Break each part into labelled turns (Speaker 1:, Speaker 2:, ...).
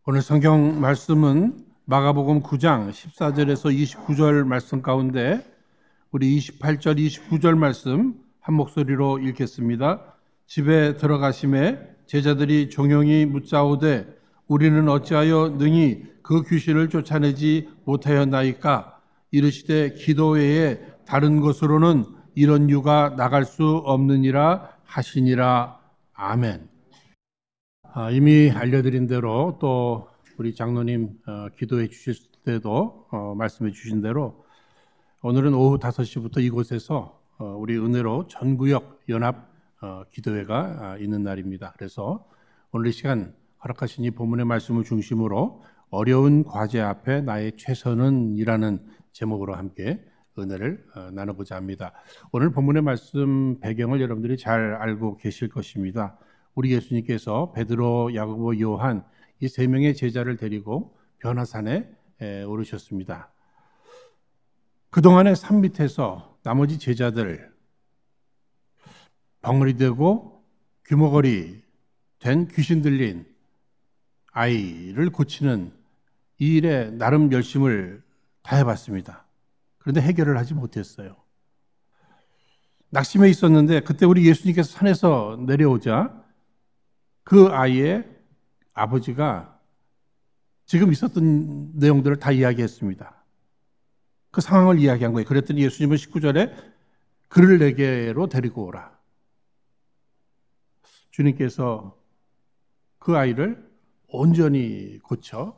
Speaker 1: 오늘 성경 말씀은 마가복음 9장 14절에서 29절 말씀 가운데 우리 28절, 29절 말씀 한 목소리로 읽겠습니다. 집에 들어가심에 제자들이 종용이 묻자오되 우리는 어찌하여 능히 그 귀신을 쫓아내지 못하였나이까? 이르시되 기도 외에 다른 것으로는 이런 유가 나갈 수 없느니라 하시니라. 아멘. 이미 알려드린 대로 또 우리 장로님 기도해 주실 때도 말씀해 주신 대로 오늘은 오후 5시부터 이곳에서 우리 은혜로 전구역 연합 기도회가 있는 날입니다. 그래서 오늘 이 시간 허락하신 이 본문의 말씀을 중심으로 어려운 과제 앞에 나의 최선은 이라는 제목으로 함께 은혜를 나눠보자 합니다. 오늘 본문의 말씀 배경을 여러분들이 잘 알고 계실 것입니다. 우리 예수님께서 베드로, 야고보, 요한 이 세 명의 제자를 데리고 변화산에 오르셨습니다. 그동안의 산 밑에서 나머지 제자들 벙어리 되고 귀머거리 된 귀신 들린 아이를 고치는 이 일에 나름 열심을 다해봤습니다. 그런데 해결을 하지 못했어요. 낙심해 있었는데 그때 우리 예수님께서 산에서 내려오자 그 아이의 아버지가 지금 있었던 내용들을 다 이야기했습니다. 그 상황을 이야기한 거예요. 그랬더니 예수님은 19절에 그를 내게로 데리고 오라. 주님께서 그 아이를 온전히 고쳐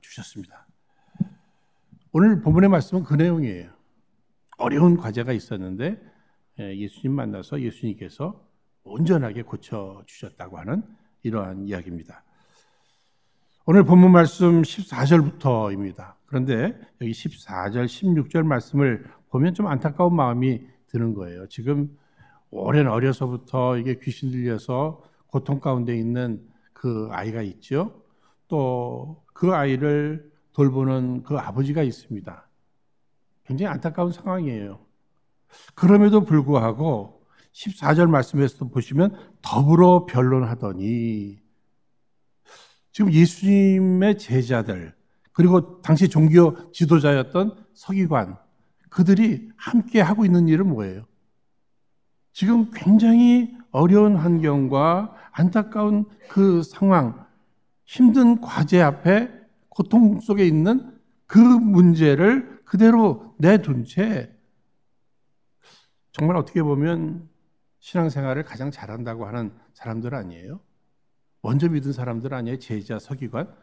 Speaker 1: 주셨습니다. 오늘 본문의 말씀은 그 내용이에요. 어려운 과제가 있었는데 예수님 만나서 예수님께서 온전하게 고쳐 주셨다고 하는 이러한 이야기입니다. 오늘 본문 말씀 14절부터입니다. 그런데 여기 14절, 16절 말씀을 보면 좀 안타까운 마음이 드는 거예요. 지금 오랜 어려서부터 이게 귀신 들려서 고통 가운데 있는 그 아이가 있죠. 또 그 아이를 돌보는 그 아버지가 있습니다. 굉장히 안타까운 상황이에요. 그럼에도 불구하고 14절 말씀에서 보시면 더불어 변론하더니 지금 예수님의 제자들 그리고 당시 종교 지도자였던 서기관 그들이 함께 하고 있는 일은 뭐예요? 지금 굉장히 어려운 환경과 안타까운 그 상황, 힘든 과제 앞에 고통 속에 있는 그 문제를 그대로 내둔 채 정말 어떻게 보면 신앙생활을 가장 잘한다고 하는 사람들 아니에요? 먼저 믿은 사람들 아니에요? 제자, 서기관.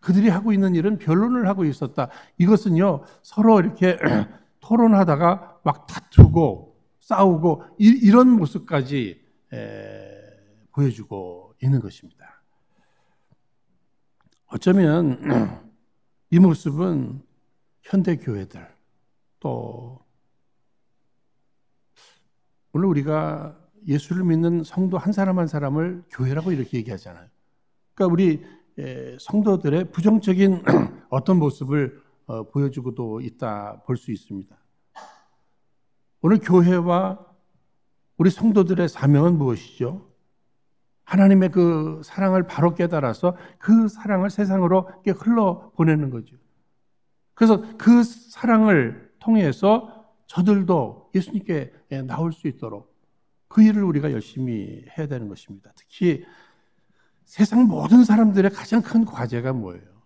Speaker 1: 그들이 하고 있는 일은 변론을 하고 있었다. 이것은요, 서로 이렇게 토론하다가 막 다투고 싸우고 이런 모습까지 보여주고 있는 것입니다. 어쩌면 이 모습은 현대 교회들 또 오늘 우리가 예수를 믿는 성도 한 사람 한 사람을 교회라고 이렇게 얘기하잖아요. 그러니까 우리 성도들의 부정적인 어떤 모습을 보여주고도 있다 볼 수 있습니다. 오늘 교회와 우리 성도들의 사명은 무엇이죠? 하나님의 그 사랑을 바로 깨달아서 그 사랑을 세상으로 흘러보내는 거죠. 그래서 그 사랑을 통해서 저들도 예수님께 나올 수 있도록 그 일을 우리가 열심히 해야 되는 것입니다. 특히 세상 모든 사람들의 가장 큰 과제가 뭐예요?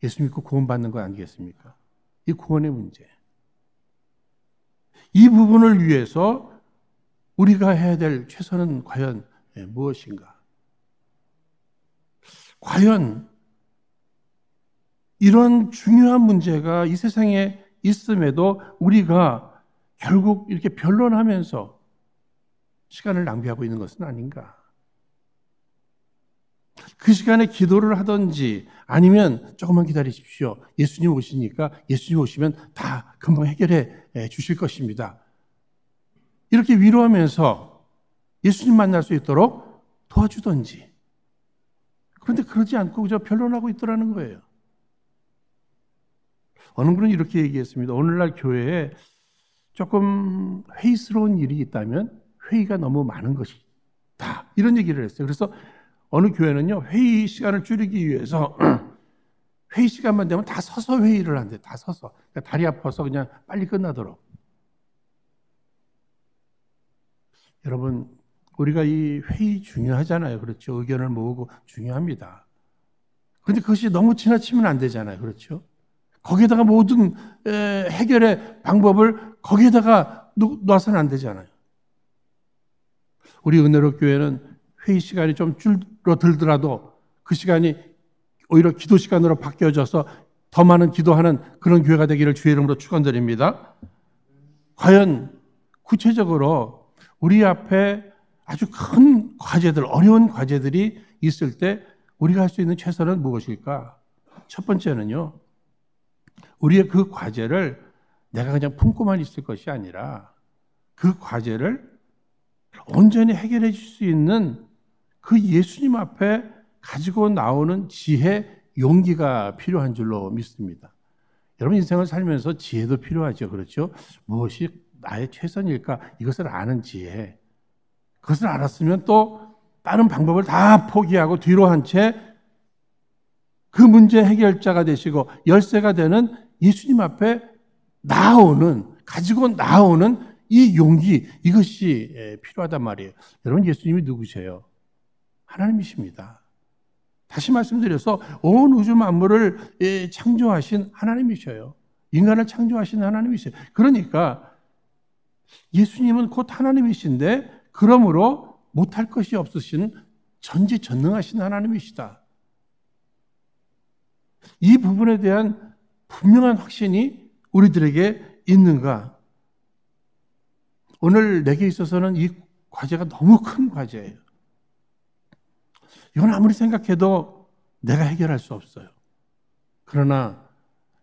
Speaker 1: 예수 믿고 구원받는 거 아니겠습니까? 이 구원의 문제. 이 부분을 위해서 우리가 해야 될 최선은 과연 무엇인가? 과연 이런 중요한 문제가 이 세상에 있음에도 우리가 결국 이렇게 변론하면서 시간을 낭비하고 있는 것은 아닌가? 그 시간에 기도를 하든지 아니면 조금만 기다리십시오. 예수님 오시니까 예수님 오시면 다 금방 해결해 주실 것입니다. 이렇게 위로하면서 예수님 만날 수 있도록 도와주든지. 그런데 그러지 않고 그저 변론하고 있더라는 거예요. 어느 분은 이렇게 얘기했습니다. 오늘날 교회에 조금 회의스러운 일이 있다면 회의가 너무 많은 것이다. 이런 얘기를 했어요. 그래서 어느 교회는요, 회의 시간을 줄이기 위해서 회의 시간만 되면 다 서서 회의를 한대. 다 서서. 그러니까 다리 아파서 그냥 빨리 끝나도록. 여러분, 우리가 이 회의 중요하잖아요. 그렇죠? 의견을 모으고 중요합니다. 그런데 그것이 너무 지나치면 안 되잖아요. 그렇죠? 거기에다가 모든 해결의 방법을 거기에다가 놔서는 안 되잖아요. 우리 은혜로 교회는 회의 시간이 좀 줄어들더라도 그 시간이 오히려 기도 시간으로 바뀌어져서 더 많은 기도하는 그런 교회가 되기를 주의 이름으로 축원드립니다. 과연 구체적으로 우리 앞에 아주 큰 과제들, 어려운 과제들이 있을 때 우리가 할 수 있는 최선은 무엇일까? 첫 번째는요, 우리의 그 과제를 내가 그냥 품고만 있을 것이 아니라 그 과제를 온전히 해결해 줄 수 있는 그 예수님 앞에 가지고 나오는 지혜, 용기가 필요한 줄로 믿습니다. 여러분 인생을 살면서 지혜도 필요하죠. 그렇죠? 무엇이 나의 최선일까? 이것을 아는 지혜. 그것을 알았으면 또 다른 방법을 다 포기하고 뒤로 한 채 그 문제 해결자가 되시고 열쇠가 되는 예수님 앞에 가지고 나오는 이 용기, 이것이 필요하단 말이에요. 여러분, 예수님이 누구세요? 하나님이십니다. 다시 말씀드려서 온 우주 만물을 창조하신 하나님이셔요. 인간을 창조하신 하나님이셔요. 그러니까 예수님은 곧 하나님이신데 그러므로 못할 것이 없으신 전지전능하신 하나님이시다. 이 부분에 대한 분명한 확신이 우리들에게 있는가? 오늘 내게 있어서는 이 과제가 너무 큰 과제예요. 이건 아무리 생각해도 내가 해결할 수 없어요. 그러나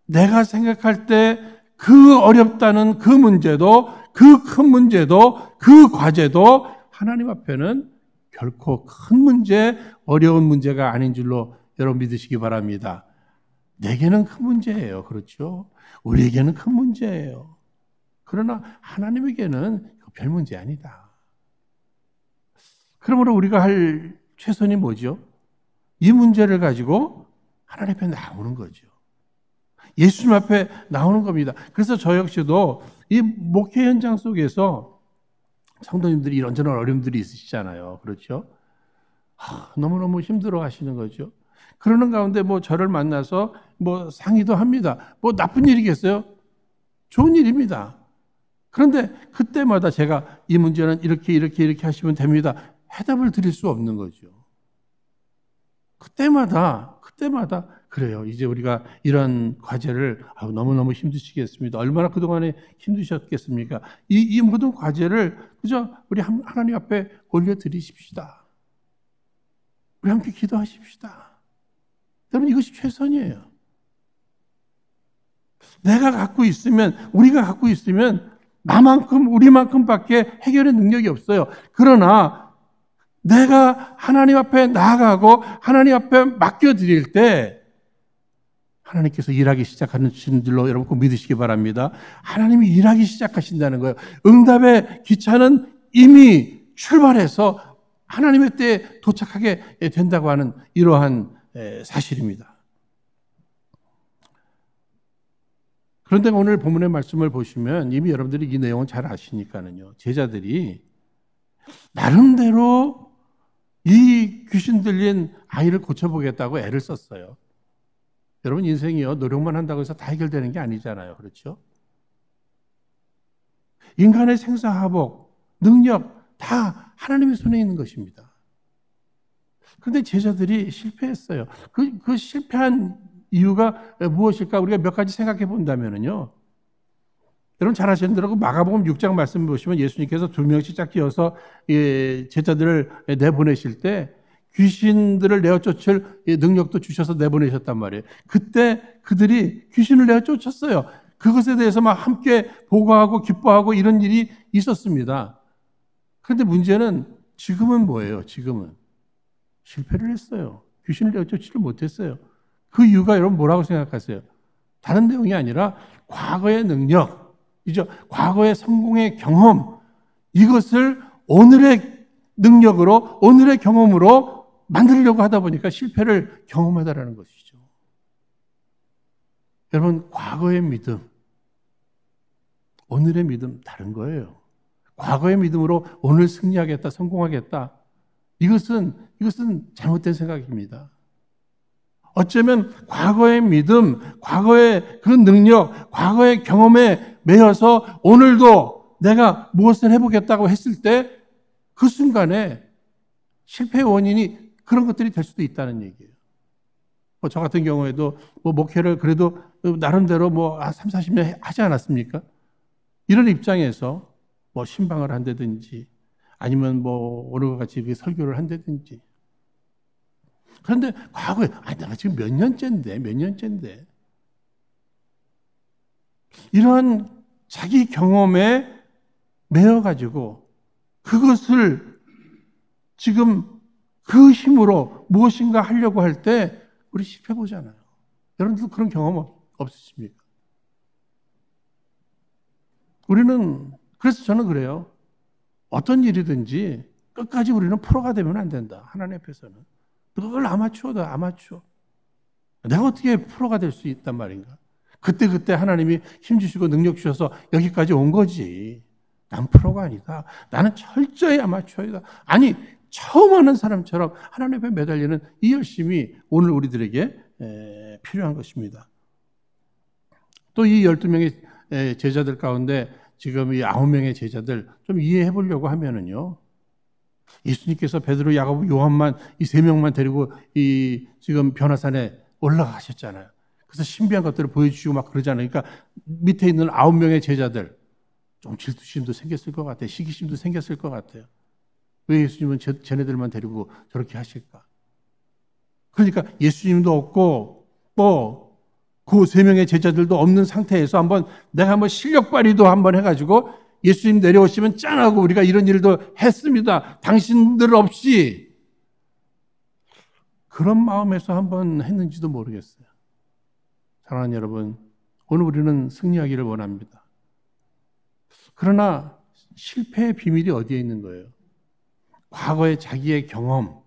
Speaker 1: 내가 생각할 때 그 어렵다는 그 문제도, 그 큰 문제도, 그 과제도 하나님 앞에는 결코 큰 문제, 어려운 문제가 아닌 줄로 여러분 믿으시기 바랍니다. 내게는 큰 문제예요. 그렇죠? 우리에게는 큰 문제예요. 그러나 하나님에게는 별 문제 아니다. 그러므로 우리가 할 최선이 뭐죠? 이 문제를 가지고 하나님 앞에 나오는 거죠. 예수님 앞에 나오는 겁니다. 그래서 저 역시도 이 목회 현장 속에서 성도님들이 이런저런 어려움들이 있으시잖아요. 그렇죠? 너무너무 힘들어 하시는 거죠. 그러는 가운데 저를 만나서 상의도 합니다. 나쁜 일이겠어요? 좋은 일입니다. 그런데 그때마다 제가 이 문제는 이렇게 하시면 됩니다. 해답을 드릴 수 없는 거죠. 그때마다 그래요. 이제 우리가 이런 과제를 너무너무 힘드시겠습니다. 얼마나 그동안에 힘드셨겠습니까? 이 모든 과제를 그저 우리 하나님 앞에 올려드리십시다. 우리 함께 기도하십시다. 여러분, 이것이 최선이에요. 우리가 갖고 있으면 우리만큼밖에 해결의 능력이 없어요. 그러나 내가 하나님 앞에 나아가고 하나님 앞에 맡겨드릴 때 하나님께서 일하기 시작하는 줄로 여러분 꼭 믿으시기 바랍니다. 하나님이 일하기 시작하신다는 거예요. 응답의 기차는 이미 출발해서 하나님의 때에 도착하게 된다고 하는 이러한 사실입니다. 그런데 오늘 본문의 말씀을 보시면 이미 여러분들이 이 내용은 잘 아시니까는요. 제자들이 나름대로 이 귀신 들린 아이를 고쳐보겠다고 애를 썼어요. 여러분, 인생이요, 노력만 한다고 해서 다 해결되는 게 아니잖아요. 그렇죠? 인간의 생사화복, 능력 다 하나님의 손에 있는 것입니다. 그런데 제자들이 실패했어요. 그 실패한 이유가 무엇일까? 우리가 몇 가지 생각해 본다면요. 여러분 잘 아시는 대로 마가복음 6장 말씀 보시면 예수님께서 2명씩 짝지어서 제자들을 내보내실 때 귀신들을 내어쫓을 능력도 주셔서 내보내셨단 말이에요. 그때 그들이 귀신을 내어쫓았어요. 그것에 대해서 막 함께 보고하고 기뻐하고 이런 일이 있었습니다. 그런데 문제는 지금은 뭐예요? 지금은 실패를 했어요. 귀신을 내어쫓지를 못했어요. 그 이유가 여러분 뭐라고 생각하세요? 다른 내용이 아니라 과거의 능력, 과거의 성공의 경험, 이것을 오늘의 능력으로, 오늘의 경험으로 만들려고 하다 보니까 실패를 경험하다라는 것이죠. 여러분, 과거의 믿음, 오늘의 믿음 다른 거예요. 과거의 믿음으로 오늘 승리하겠다, 성공하겠다. 이것은 잘못된 생각입니다. 어쩌면 과거의 믿음, 과거의 그 능력, 과거의 경험에 매여서 오늘도 내가 무엇을 해보겠다고 했을 때 그 순간에 실패의 원인이 그런 것들이 될 수도 있다는 얘기예요. 저 같은 경우에도 목회를 그래도 나름대로 3, 40년 하지 않았습니까? 이런 입장에서 신방을 한다든지 아니면 오늘과 같이 설교를 한다든지. 그런데 과거에 내가 지금 몇 년째인데 이러한 자기 경험에 매여가지고 그것을 지금 그 힘으로 무엇인가 하려고 할 때 우리 실패 보잖아요. 여러분들 그런 경험 없으십니까? 그래서 저는 그래요. 어떤 일이든지 끝까지 우리는 프로가 되면 안 된다. 하나님 앞에서는. 늘 아마추어다, 아마추어. 내가 어떻게 프로가 될 수 있단 말인가? 그때 하나님이 힘 주시고 능력 주셔서 여기까지 온 거지. 난 프로가 아니다. 나는 철저히 아마추어이다. 아니, 처음 하는 사람처럼 하나님 앞에 매달리는 이 열심이 오늘 우리들에게 필요한 것입니다. 또 이 12명의 제자들 가운데 지금 이 9명의 제자들 좀 이해해 보려고 하면은요. 예수님께서 베드로, 야고보, 요한만 이 3명만 데리고 이 지금 변화산에 올라가셨잖아요. 그래서 신비한 것들을 보여주시고 막 그러잖아요. 그러니까 밑에 있는 9명의 제자들 좀 질투심도 생겼을 것 같아요. 시기심도 생겼을 것 같아요. 왜 예수님은 쟤네들만 데리고 저렇게 하실까? 그러니까 예수님도 없고 그 3명의 제자들도 없는 상태에서 내가 한번 실력 발휘도 한번 해가지고 예수님 내려오시면 짠하고 우리가 이런 일도 했습니다. 당신들 없이. 그런 마음에서 한번 했는지도 모르겠어요. 사랑하는 여러분, 오늘 우리는 승리하기를 원합니다. 그러나 실패의 비밀이 어디에 있는 거예요? 과거의 자기의 경험,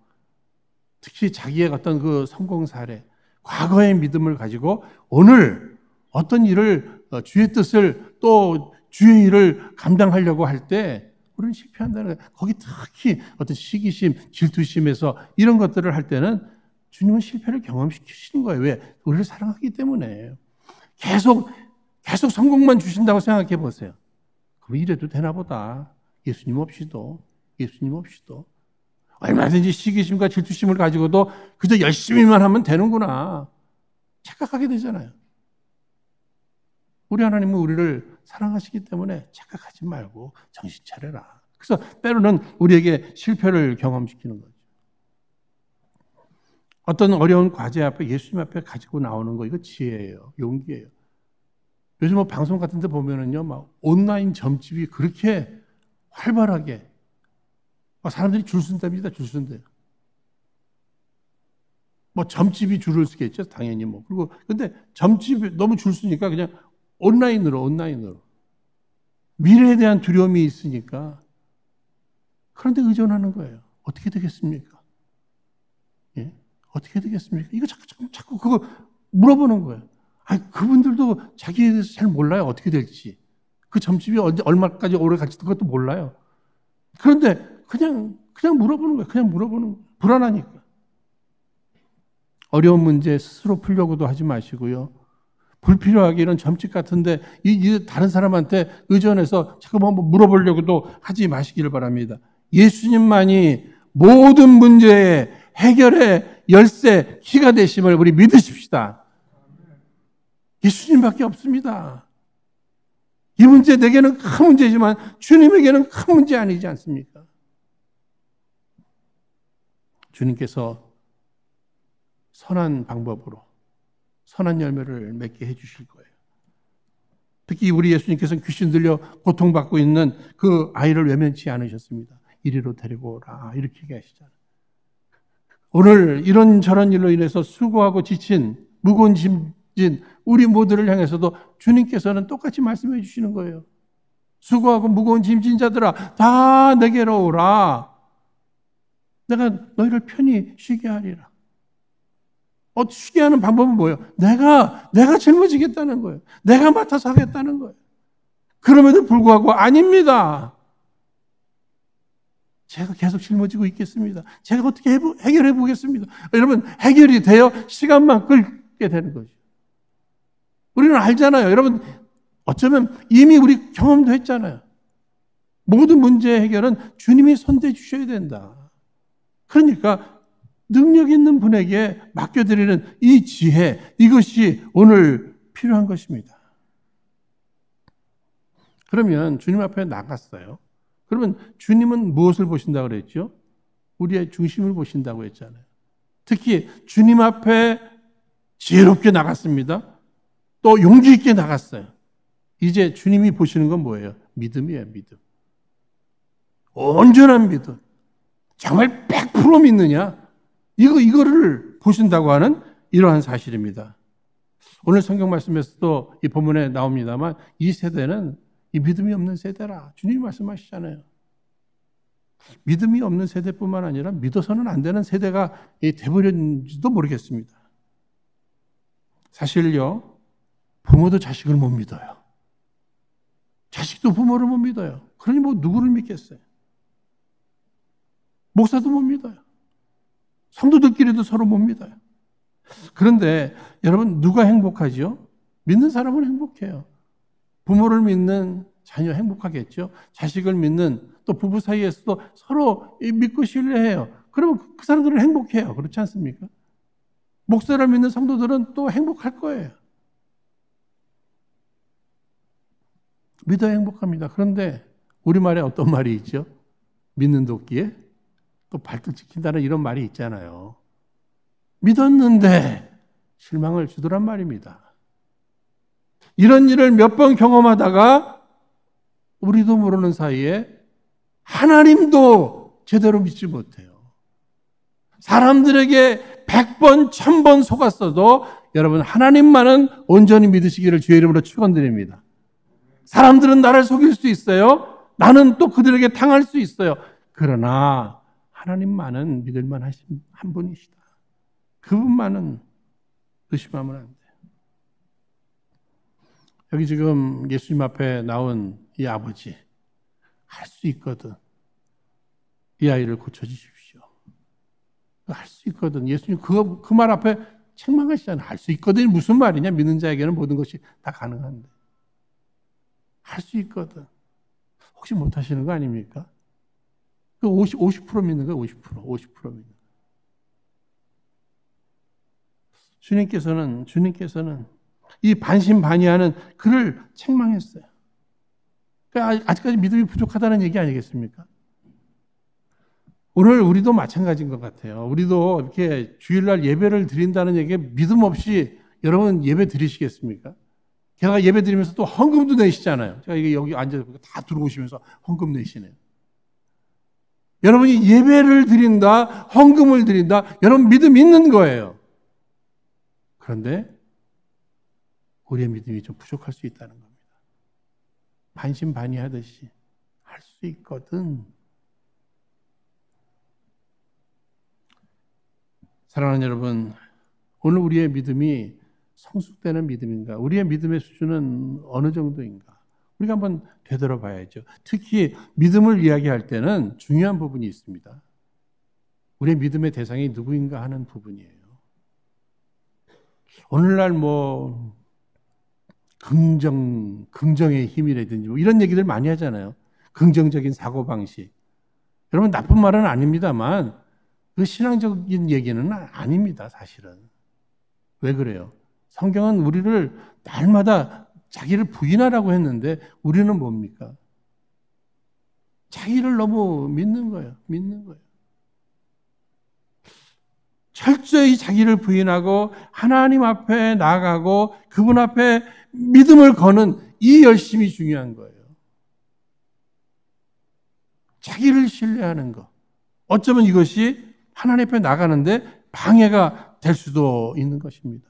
Speaker 1: 특히 자기의 어떤 그 성공 사례, 과거의 믿음을 가지고 오늘 어떤 일을 주의 뜻을 또 주의 일을 감당하려고 할 때 우리는 실패한다는 거예요. 거기 특히 어떤 시기심, 질투심에서 이런 것들을 할 때는 주님은 실패를 경험시키시는 거예요. 왜? 우리를 사랑하기 때문에. 계속 성공만 주신다고 생각해 보세요. 그럼 이래도 되나 보다. 예수님 없이도. 얼마든지 시기심과 질투심을 가지고도 그저 열심히만 하면 되는구나. 착각하게 되잖아요. 우리 하나님은 우리를 사랑하시기 때문에 착각하지 말고 정신 차려라. 그래서 때로는 우리에게 실패를 경험시키는 거죠. 어떤 어려운 과제 앞에 예수님 앞에 가지고 나오는 거, 이거 지혜예요. 용기예요. 요즘 방송 같은 데 보면은요, 막 온라인 점집이 그렇게 활발하게 사람들이 줄 쓴답니다. 줄 쓴대요. 점집이 줄을 서겠죠. 당연히 그리고 근데 점집이 너무 줄 서니까 그냥 온라인으로. 미래에 대한 두려움이 있으니까. 그런데 의존하는 거예요. 어떻게 되겠습니까? 예? 어떻게 되겠습니까? 이거 자꾸 그거 물어보는 거예요. 그분들도 자기에 대해서 잘 몰라요. 어떻게 될지. 그 점집이 얼마까지 오래 갈지 그것도 몰라요. 그런데 그냥 물어보는 거예요. 그냥 물어보는 거예요. 불안하니까. 어려운 문제 스스로 풀려고도 하지 마시고요. 불필요하게 이런 점집 같은데 다른 사람한테 의존해서 자꾸 한번 물어보려고도 하지 마시기를 바랍니다. 예수님만이 모든 문제의 해결의 열쇠, 키가 되심을 우리 믿으십시다. 예수님밖에 없습니다. 이 문제 내게는 큰 문제지만 주님에게는 큰 문제 아니지 않습니까? 주님께서 선한 방법으로 선한 열매를 맺게 해주실 거예요. 특히 우리 예수님께서는 귀신 들려 고통받고 있는 그 아이를 외면치 않으셨습니다. 이리로 데리고 오라 이렇게 얘기하시잖아요. 오늘 이런저런 일로 인해서 수고하고 지친 무거운 짐진 우리 모두를 향해서도 주님께서는 똑같이 말씀해 주시는 거예요. 수고하고 무거운 짐진 자들아 다 내게로 오라. 내가 너희를 편히 쉬게 하리라. 쉬게 하는 방법은 뭐예요? 내가 짊어지겠다는 거예요. 내가 맡아서 하겠다는 거예요. 그럼에도 불구하고 아닙니다. 제가 계속 짊어지고 있겠습니다. 제가 어떻게 해결해 보겠습니다. 여러분, 해결이 되어 시간만 끌게 되는 거죠. 우리는 알잖아요. 여러분, 어쩌면 이미 우리 경험도 했잖아요. 모든 문제 해결은 주님이 손대 주셔야 된다. 그러니까 능력 있는 분에게 맡겨드리는 이 지혜, 이것이 오늘 필요한 것입니다. 그러면 주님 앞에 나갔어요. 그러면 주님은 무엇을 보신다고 그랬죠? 우리의 중심을 보신다고 했잖아요. 특히 주님 앞에 지혜롭게 나갔습니다. 또 용기 있게 나갔어요. 이제 주님이 보시는 건 뭐예요? 믿음이에요, 믿음. 온전한 믿음. 정말 100% 믿느냐? 이거를 보신다고 하는 이러한 사실입니다. 오늘 성경 말씀에서도 이 본문에 나옵니다만 이 세대는 이 믿음이 없는 세대라. 주님이 말씀하시잖아요. 믿음이 없는 세대뿐만 아니라 믿어서는 안 되는 세대가 돼버렸는지도 모르겠습니다. 사실요, 부모도 자식을 못 믿어요. 자식도 부모를 못 믿어요. 그러니 뭐 누구를 믿겠어요? 목사도 못 믿어요. 성도들끼리도 서로 못 믿어요. 그런데 여러분, 누가 행복하죠? 믿는 사람은 행복해요. 부모를 믿는 자녀 행복하겠죠. 자식을 믿는 또 부부 사이에서도 서로 믿고 신뢰해요. 그러면 그 사람들은 행복해요. 그렇지 않습니까? 목사를 믿는 성도들은 또 행복할 거예요. 믿어야 행복합니다. 그런데 우리말에 어떤 말이 있죠? 믿는 도끼에 또 발등 찍힌다는 이런 말이 있잖아요. 믿었는데 실망을 주더란 말입니다. 이런 일을 몇 번 경험하다가 우리도 모르는 사이에 하나님도 제대로 믿지 못해요. 사람들에게 100번, 1000번 속았어도 여러분, 하나님만은 온전히 믿으시기를 주의 이름으로 축원드립니다. 사람들은 나를 속일 수 있어요. 나는 또 그들에게 당할 수 있어요. 그러나 하나님만은 믿을만 하신 한 분이시다. 그분만은 의심하면 안 돼요. 여기 지금 예수님 앞에 나온 이 아버지, 할 수 있거든. 이 아이를 고쳐주십시오. 할 수 있거든. 예수님 그 말 앞에 책망하시잖아요. 할 수 있거든. 무슨 말이냐? 믿는 자에게는 모든 것이 다 가능한데. 할 수 있거든. 혹시 못 하시는 거 아닙니까? 그 50% 믿는 거예요. 50% 믿는 거. 주님께서는 이 반신반의하는 그를 책망했어요. 그러니까 아직까지 믿음이 부족하다는 얘기 아니겠습니까? 오늘 우리도 마찬가지인 것 같아요. 우리도 이렇게 주일날 예배를 드린다는 얘기에 믿음 없이 여러분 예배 드리시겠습니까? 게다가 예배 드리면서 또 헌금도 내시잖아요. 제가 이게 여기 앉아서 다 들어오시면서 헌금 내시네요. 여러분이 예배를 드린다, 헌금을 드린다, 여러분 믿음 있는 거예요. 그런데 우리의 믿음이 좀 부족할 수 있다는 겁니다. 반신반의하듯이 할 수 있거든. 사랑하는 여러분, 오늘 우리의 믿음이 성숙되는 믿음인가? 우리의 믿음의 수준은 어느 정도인가? 우리가 한번 되돌아봐야죠. 특히 믿음을 이야기할 때는 중요한 부분이 있습니다. 우리의 믿음의 대상이 누구인가 하는 부분이에요. 오늘날 긍정의 힘이라든지 이런 얘기들 많이 하잖아요. 긍정적인 사고방식. 여러분, 나쁜 말은 아닙니다만 그 신앙적인 얘기는 아닙니다, 사실은. 왜 그래요? 성경은 우리를 날마다 자기를 부인하라고 했는데 우리는 뭡니까? 자기를 너무 믿는 거예요. 철저히 자기를 부인하고 하나님 앞에 나아가고 그분 앞에 믿음을 거는 이 열심이 중요한 거예요. 자기를 신뢰하는 것. 어쩌면 이것이 하나님 앞에 나가는데 방해가 될 수도 있는 것입니다.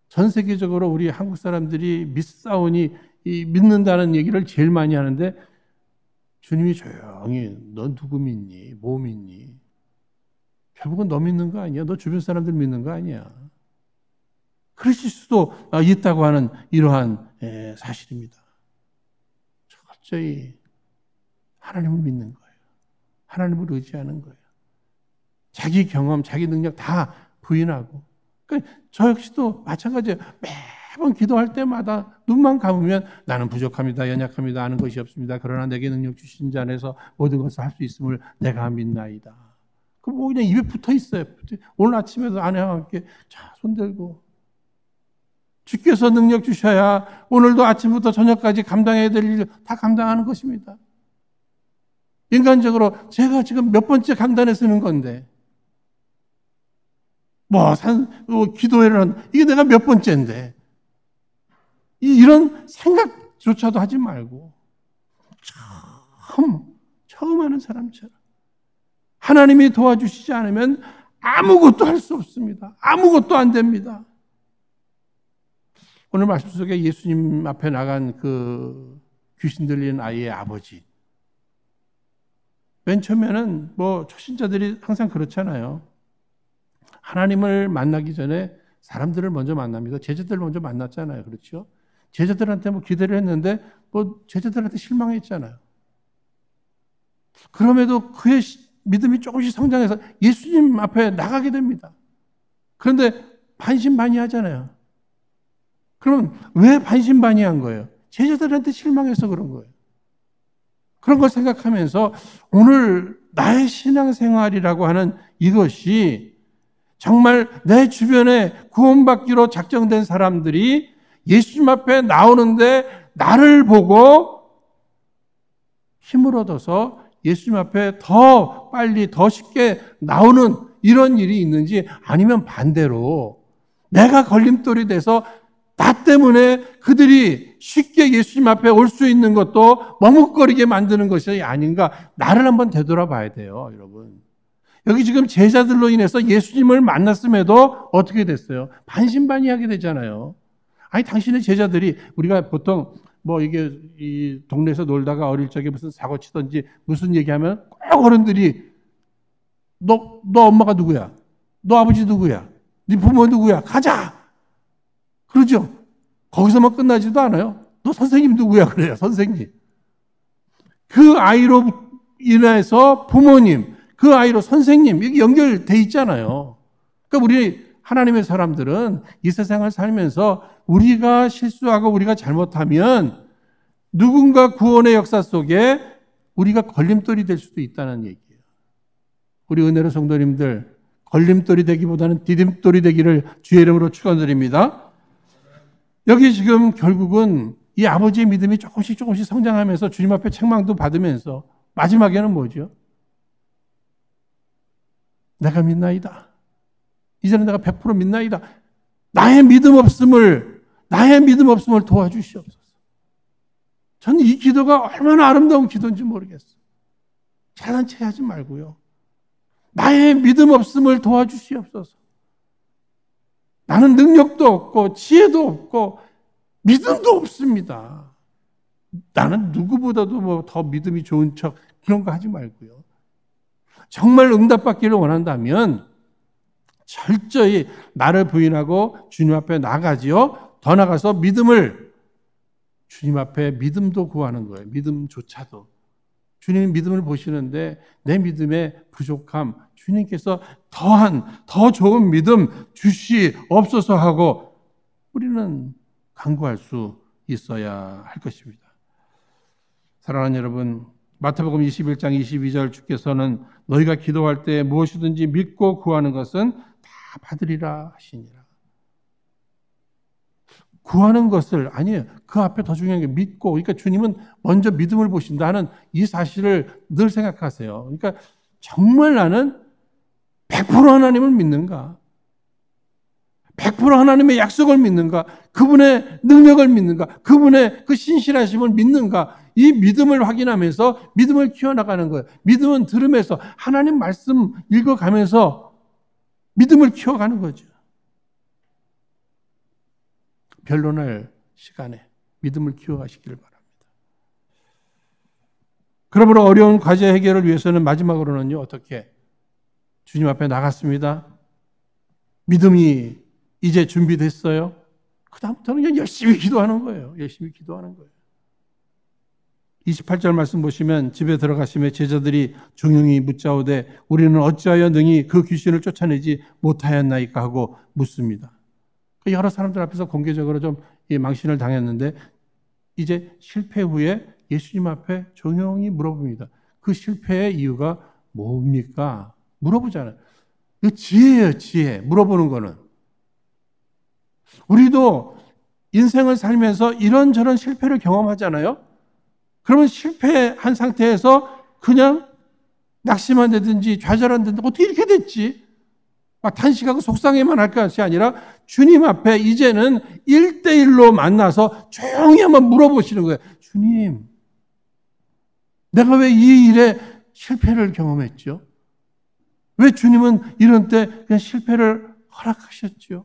Speaker 1: 전 세계적으로 우리 한국 사람들이 믿사오니 믿는다는 얘기를 제일 많이 하는데 주님이 조용히 너 누구 믿니? 뭐 믿니? 결국은 너 믿는 거 아니야? 너 주변 사람들 믿는 거 아니야? 그러실 수도 있다고 하는 이러한 사실입니다. 철저히 하나님을 믿는 거예요. 하나님을 의지하는 거예요. 자기 경험, 자기 능력 다 부인하고. 그러니까 저 역시도 마찬가지예요. 매번 기도할 때마다 눈만 감으면 나는 부족합니다. 연약합니다. 아는 것이 없습니다. 그러나 내게 능력 주신 자 안에서 모든 것을 할 수 있음을 내가 믿나이다. 그럼 뭐 그냥 입에 붙어 있어요. 오늘 아침에도 아내와 함께 자, 손 들고 주께서 능력 주셔야 오늘도 아침부터 저녁까지 감당해야 될 일 다 감당하는 것입니다. 인간적으로 제가 지금 몇 번째 강단에 서는 건데 기도회를 한 이게 내가 몇 번째인데 이런 생각조차도 하지 말고 처음 하는 사람처럼 하나님이 도와주시지 않으면 아무것도 할 수 없습니다. 아무것도 안 됩니다. 오늘 말씀 속에 예수님 앞에 나간 그 귀신 들린 아이의 아버지. 맨 처음에는 초신자들이 항상 그렇잖아요. 하나님을 만나기 전에 사람들을 먼저 만납니다. 제자들을 먼저 만났잖아요. 그렇죠? 제자들한테 기대를 했는데 제자들한테 실망했잖아요. 그럼에도 그의 믿음이 조금씩 성장해서 예수님 앞에 나가게 됩니다. 그런데 반신반의하잖아요. 그럼 왜 반신반의한 거예요? 제자들한테 실망해서 그런 거예요. 그런 걸 생각하면서 오늘 나의 신앙생활이라고 하는 이것이 정말 내 주변에 구원받기로 작정된 사람들이 예수님 앞에 나오는데 나를 보고 힘을 얻어서 예수님 앞에 더 빨리 더 쉽게 나오는 이런 일이 있는지 아니면 반대로 내가 걸림돌이 돼서 나 때문에 그들이 쉽게 예수님 앞에 올 수 있는 것도 머뭇거리게 만드는 것이 아닌가 나를 한번 되돌아봐야 돼요, 여러분. 여기 지금 제자들로 인해서 예수님을 만났음에도 어떻게 됐어요? 반신반의하게 되잖아요. 아니 당신의 제자들이 우리가 보통 이게 이 동네에서 놀다가 어릴 적에 무슨 사고 치든지 무슨 얘기하면 꼭 어른들이 너 엄마가 누구야? 너 아버지 누구야? 네 부모 누구야? 가자! 그러죠? 거기서만 끝나지도 않아요. 너 선생님 누구야? 그래요. 선생님. 그 아이로 인해서 부모님, 그 아이로 선생님, 이게 연결돼 있잖아요. 그러니까 우리 하나님의 사람들은 이 세상을 살면서 우리가 실수하고 우리가 잘못하면 누군가 구원의 역사 속에 우리가 걸림돌이 될 수도 있다는 얘기예요. 우리 은혜로 성도님들, 걸림돌이 되기보다는 디딤돌이 되기를 주의 이름으로 축원드립니다. 여기 지금 결국은 이 아버지의 믿음이 조금씩 성장하면서 주님 앞에 책망도 받으면서 마지막에는 뭐죠? 내가 믿나이다. 이제는 내가 100% 믿나이다. 나의 믿음 없음을 도와주시옵소서. 저는 이 기도가 얼마나 아름다운 기도인지 모르겠어요. 잘난 체 하지 말고요. 나의 믿음 없음을 도와주시옵소서. 나는 능력도 없고 지혜도 없고 믿음도 없습니다. 나는 누구보다도 더 믿음이 좋은 척 그런 거 하지 말고요. 정말 응답받기를 원한다면 철저히 나를 부인하고 주님 앞에 나가지요. 더 나가서 믿음을 주님 앞에 믿음도 구하는 거예요. 믿음조차도. 주님이 믿음을 보시는데 내 믿음의 부족함, 주님께서 더 좋은 믿음 주시옵소서 하고 우리는 간구할 수 있어야 할 것입니다. 사랑하는 여러분, 마태복음 21장 22절 주께서는 너희가 기도할 때 무엇이든지 믿고 구하는 것은 다 받으리라 하시니라. 구하는 것을 아니에요. 그 앞에 더 중요한 게 믿고, 그러니까 주님은 먼저 믿음을 보신다는 이 사실을 늘 생각하세요. 그러니까 정말 나는 100% 하나님을 믿는가? 100% 하나님의 약속을 믿는가? 그분의 능력을 믿는가? 그분의 그 신실하심을 믿는가? 이 믿음을 확인하면서 믿음을 키워나가는 거예요. 믿음은 들으면서 하나님 말씀 읽어가면서 믿음을 키워가는 거죠. 변론할 시간에 믿음을 키워가시기를 바랍니다. 그러므로 어려운 과제 해결을 위해서는 마지막으로는요, 어떻게? 주님 앞에 나갔습니다. 믿음이 이제 준비됐어요. 그 다음부터는 그냥 열심히 기도하는 거예요. 열심히 기도하는 거예요. 28절 말씀 보시면 집에 들어가시며 제자들이 종용이 묻자오되 우리는 어찌하여 능히 그 귀신을 쫓아내지 못하였나이까 하고 묻습니다. 여러 사람들 앞에서 공개적으로 좀 망신을 당했는데 이제 실패 후에 예수님 앞에 종용이 물어봅니다. 그 실패의 이유가 뭡니까? 물어보잖아요. 그 지혜예요, 지혜. 물어보는 거는. 우리도 인생을 살면서 이런저런 실패를 경험하잖아요. 그러면 실패한 상태에서 그냥 낙심한 다든지 좌절한다든지 어떻게 이렇게 됐지? 막 탄식하고 속상해만 할 것이 아니라 주님 앞에 이제는 1대1로 만나서 조용히 한번 물어보시는 거예요. 주님, 내가 왜 이 일에 실패를 경험했죠? 왜 주님은 이런 때 그냥 실패를 허락하셨죠?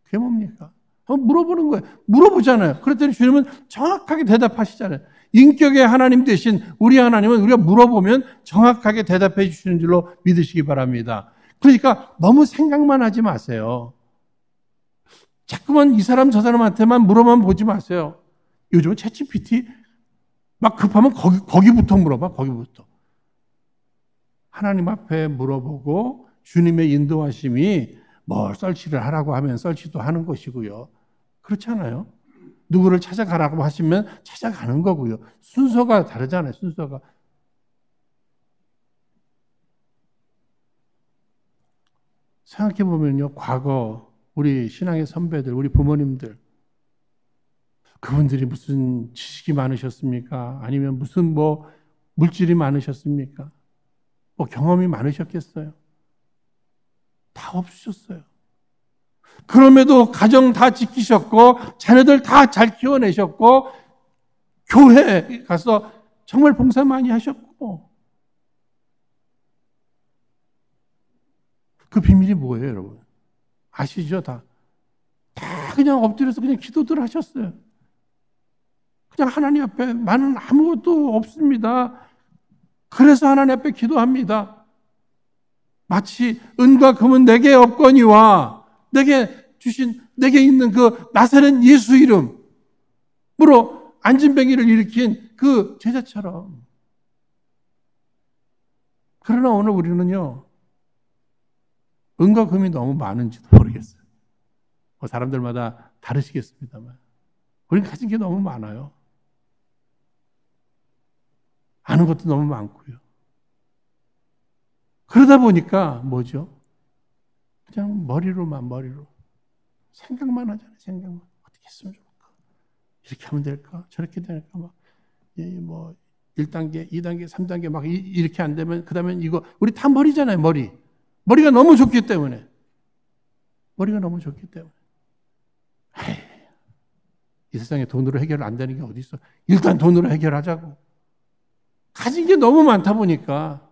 Speaker 1: 그게 뭡니까? 한번 물어보는 거예요. 물어보잖아요. 그랬더니 주님은 정확하게 대답하시잖아요. 인격의 하나님 대신 우리 하나님은 우리가 물어보면 정확하게 대답해 주시는 줄로 믿으시기 바랍니다. 그러니까 너무 생각만 하지 마세요. 자꾸만 이 사람 저 사람한테만 물어만 보지 마세요. 요즘은 챗GPT 막 급하면 거기부터 물어봐. 거기부터. 하나님 앞에 물어보고 주님의 인도하심이 뭘 설치를 하라고 하면 설치도 하는 것이고요. 그렇지 않아요? 누구를 찾아가라고 하시면 찾아가는 거고요. 순서가 다르잖아요. 순서가. 생각해 보면요. 과거 우리 신앙의 선배들, 우리 부모님들 그분들이 무슨 지식이 많으셨습니까? 아니면 무슨 물질이 많으셨습니까? 경험이 많으셨겠어요? 다 없으셨어요. 그럼에도 가정 다 지키셨고 자녀들 다 잘 키워내셨고 교회 가서 정말 봉사 많이 하셨고 그 비밀이 뭐예요, 여러분? 아시죠? 다 그냥 엎드려서 그냥 기도들 하셨어요. 그냥 하나님 앞에 나는 아무것도 없습니다. 그래서 하나님 앞에 기도합니다. 마치 은과 금은 내게 없거니와 내게 있는 그 나사렛 예수 이름으로 안진뱅이를 일으킨 그 제자처럼. 그러나 오늘 우리는요, 은과 금이 너무 많은지도 모르겠어요. 사람들마다 다르시겠습니다만. 우리는 가진 게 너무 많아요. 아는 것도 너무 많고요. 그러다 보니까 뭐죠? 그냥 머리로 생각만 하잖아요. 생각만. 어떻게 했으면 좋을까? 이렇게 하면 될까? 저렇게 될까? 막 1단계, 2단계, 3단계 막 이렇게 안 되면 그다음에 이거 우리 다 머리잖아요. 머리가 너무 좋기 때문에. 이 세상에 돈으로 해결 안 되는 게 어디 있어? 일단 돈으로 해결하자고. 가진 게 너무 많다 보니까.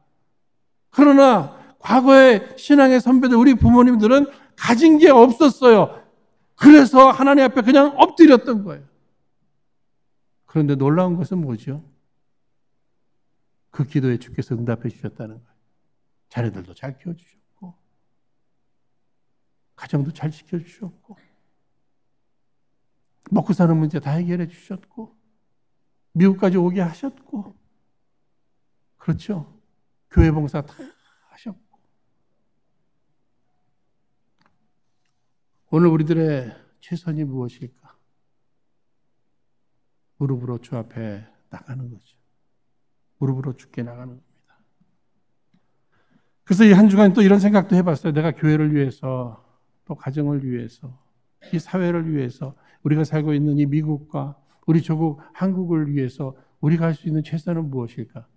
Speaker 1: 그러나 과거의 신앙의 선배들, 우리 부모님들은 가진 게 없었어요. 그래서 하나님 앞에 그냥 엎드렸던 거예요. 그런데 놀라운 것은 뭐죠? 그 기도에 주께서 응답해 주셨다는 거예요. 자녀들도 잘 키워주셨고 가정도 잘 지켜주셨고 먹고 사는 문제 다 해결해 주셨고 미국까지 오게 하셨고 그렇죠? 교회 봉사 다 하셨고 오늘 우리들의 최선이 무엇일까? 무릎으로 주 앞에 나가는 거죠. 무릎으로 주께 나가는 겁니다. 그래서 이 한 주간 또 이런 생각도 해봤어요. 내가 교회를 위해서 또 가정을 위해서 이 사회를 위해서 우리가 살고 있는 이 미국과 우리 조국 한국을 위해서 우리가 할 수 있는 최선은 무엇일까?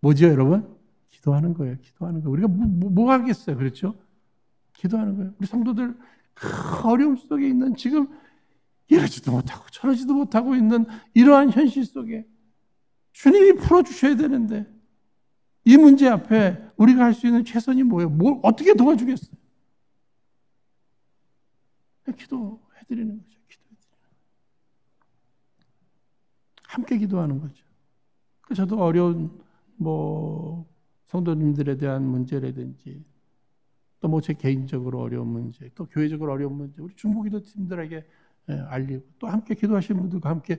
Speaker 1: 뭐죠, 여러분? 기도하는 거예요. 기도하는 거예요. 우리가 뭐 하겠어요, 그렇죠? 기도하는 거예요. 우리 성도들 그 어려움 속에 있는 지금 이러지도 못하고 저러지도 못하고 있는 이러한 현실 속에 주님이 풀어주셔야 되는데 이 문제 앞에 우리가 할 수 있는 최선이 뭐예요? 뭘 어떻게 도와주겠어요? 기도해드리는 거죠. 함께 기도하는 거죠. 저도 어려운 성도님들에 대한 문제라든지 또 뭐 제 개인적으로 어려운 문제, 또 교회적으로 어려운 문제, 우리 중보기도 팀들에게 알리고 또 함께 기도하시는 분들과 함께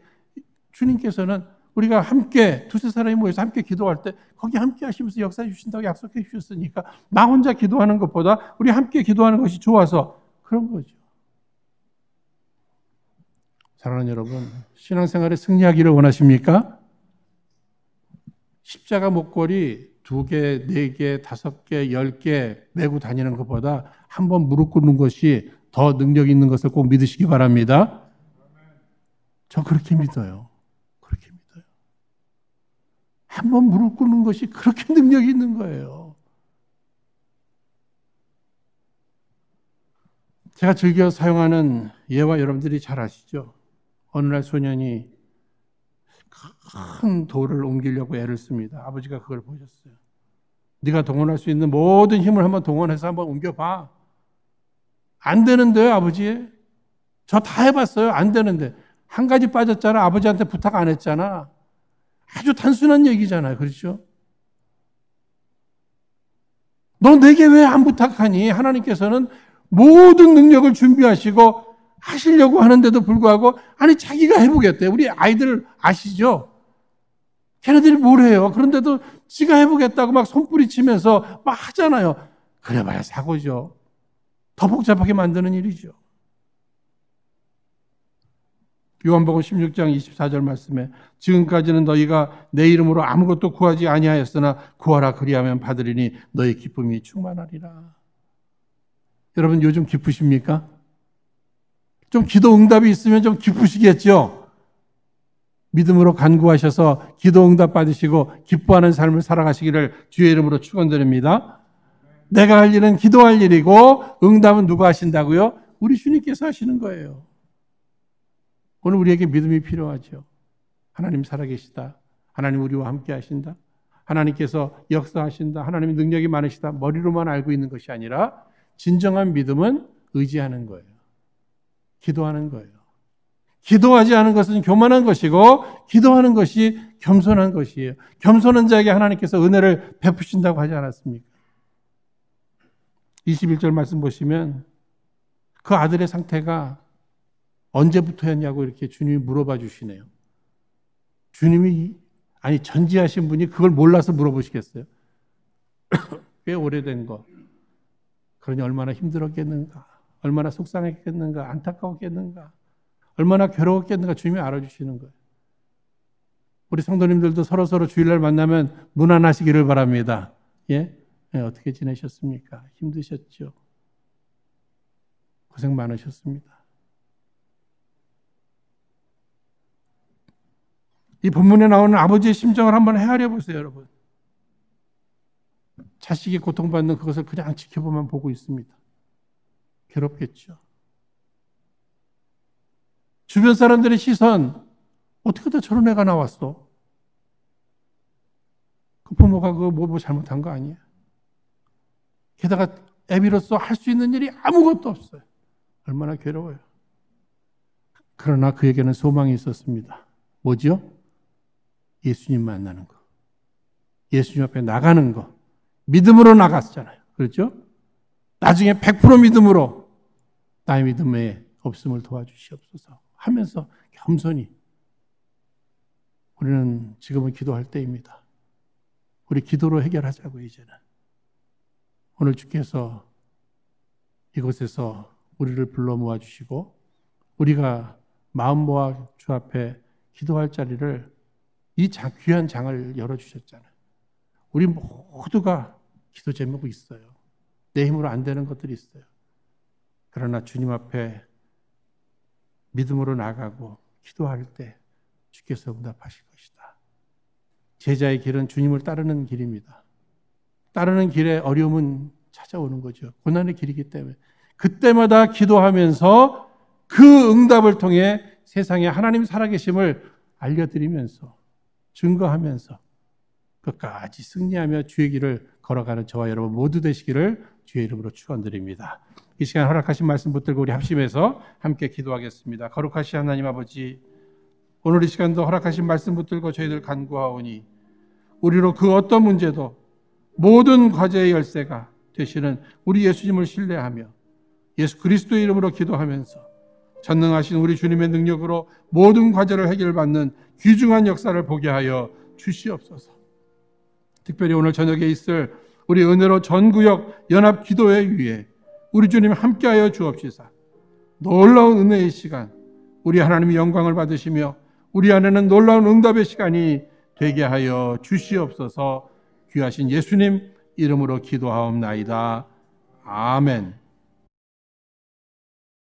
Speaker 1: 주님께서는 우리가 함께 두세 사람이 모여서 함께 기도할 때 거기 함께 하시면서 역사해 주신다고 약속해 주셨으니까 나 혼자 기도하는 것보다 우리 함께 기도하는 것이 좋아서 그런 거죠. 사랑하는 여러분, 신앙생활에 승리하기를 원하십니까? 십자가 목걸이 2개, 4개, 5개, 10개 메고 다니는 것보다 한 번 무릎 꿇는 것이 더 능력 있는 것을 꼭 믿으시기 바랍니다. 저 그렇게 믿어요. 그렇게 믿어요. 한 번 무릎 꿇는 것이 그렇게 능력이 있는 거예요. 제가 즐겨 사용하는 예화 여러분들이 잘 아시죠? 어느 날 소년이 큰 돌을 옮기려고 애를 씁니다. 아버지가 그걸 보셨어요. 네가 동원할 수 있는 모든 힘을 한번 동원해서 한번 옮겨봐. 안 되는데요, 아버지. 저 다 해봤어요. 안 되는데. 한 가지 빠졌잖아. 아버지한테 부탁 안 했잖아. 아주 단순한 얘기잖아요. 그렇죠? 너 내게 왜 안 부탁하니? 하나님께서는 모든 능력을 준비하시고 하시려고 하는데도 불구하고 아니 자기가 해보겠대요. 우리 아이들 아시죠? 걔네들이 뭘 해요? 그런데도 지가 해보겠다고 막 손뿌리치면서 막 하잖아요. 그래봐야 사고죠. 더 복잡하게 만드는 일이죠. 요한복음 16장 24절 말씀에 지금까지는 너희가 내 이름으로 아무것도 구하지 아니하였으나 구하라 그리하면 받으리니 너희 기쁨이 충만하리라. 여러분 요즘 기쁘십니까? 좀 기도 응답이 있으면 좀 기쁘시겠죠? 믿음으로 간구하셔서 기도 응답 받으시고 기뻐하는 삶을 살아가시기를 주의 이름으로 축원드립니다. 내가 할 일은 기도할 일이고 응답은 누가 하신다고요? 우리 주님께서 하시는 거예요. 오늘 우리에게 믿음이 필요하죠. 하나님 살아계시다. 하나님 우리와 함께 하신다. 하나님께서 역사하신다. 하나님의 능력이 많으시다. 머리로만 알고 있는 것이 아니라 진정한 믿음은 의지하는 거예요. 기도하는 거예요. 기도하지 않은 것은 교만한 것이고 기도하는 것이 겸손한 것이에요. 겸손한 자에게 하나님께서 은혜를 베푸신다고 하지 않았습니까? 21절 말씀 보시면 그 아들의 상태가 언제부터였냐고 이렇게 주님이 물어봐 주시네요. 주님이 아니 전지하신 분이 그걸 몰라서 물어보시겠어요? 꽤 오래된 거. 그러니 얼마나 힘들었겠는가? 얼마나 속상했겠는가? 안타까웠겠는가? 얼마나 괴로웠겠는가? 주님이 알아주시는 거예요. 우리 성도님들도 서로서로 주일날 만나면 무난하시기를 바랍니다. 예? 예, 어떻게 지내셨습니까? 힘드셨죠? 고생 많으셨습니다. 이 본문에 나오는 아버지의 심정을 한번 헤아려 보세요, 여러분. 자식이 고통받는 그것을 그냥 지켜보면 보고 있습니다. 괴롭겠죠. 주변 사람들의 시선, 어떻게 다 저런 애가 나왔어? 그 부모가 그거 뭐 잘못한 거 아니야? 게다가 애비로서 할 수 있는 일이 아무것도 없어요. 얼마나 괴로워요. 그러나 그에게는 소망이 있었습니다. 뭐죠? 예수님 만나는 거. 예수님 앞에 나가는 거. 믿음으로 나갔잖아요. 그렇죠? 나중에 100% 믿음으로 나의 믿음에 없음을 도와주시옵소서 하면서 겸손히 우리는 지금은 기도할 때입니다. 우리 기도로 해결하자고 이제는. 오늘 주께서 이곳에서 우리를 불러 모아주시고 우리가 마음 모아 주 앞에 기도할 자리를 이 귀한 장을 열어주셨잖아요. 우리 모두가 기도 제목이 있어요. 내 힘으로 안 되는 것들이 있어요. 그러나 주님 앞에 믿음으로 나가고 기도할 때 주께서 응답하실 것이다. 제자의 길은 주님을 따르는 길입니다. 따르는 길에 어려움은 찾아오는 거죠. 고난의 길이기 때문에. 그때마다 기도하면서 그 응답을 통해 세상에 하나님 살아계심을 알려드리면서 증거하면서 끝까지 승리하며 주의 길을 걸어가는 저와 여러분 모두 되시기를 주의 이름으로 축원드립니다. 이 시간 허락하신 말씀 붙들고 우리 합심해서 함께 기도하겠습니다. 거룩하신 하나님 아버지, 오늘 이 시간도 허락하신 말씀 붙들고 저희들 간구하오니 우리로 그 어떤 문제도 모든 과제의 열쇠가 되시는 우리 예수님을 신뢰하며 예수 그리스도의 이름으로 기도하면서 전능하신 우리 주님의 능력으로 모든 과제를 해결받는 귀중한 역사를 보게 하여 주시옵소서. 특별히 오늘 저녁에 있을 우리 은혜로 전구역 연합 기도회 위에 우리 주님 함께하여 주옵시사. 놀라운 은혜의 시간, 우리 하나님의 영광을 받으시며 우리 안에는 놀라운 응답의 시간이 되게 하여 주시옵소서. 귀하신 예수님 이름으로 기도하옵나이다. 아멘.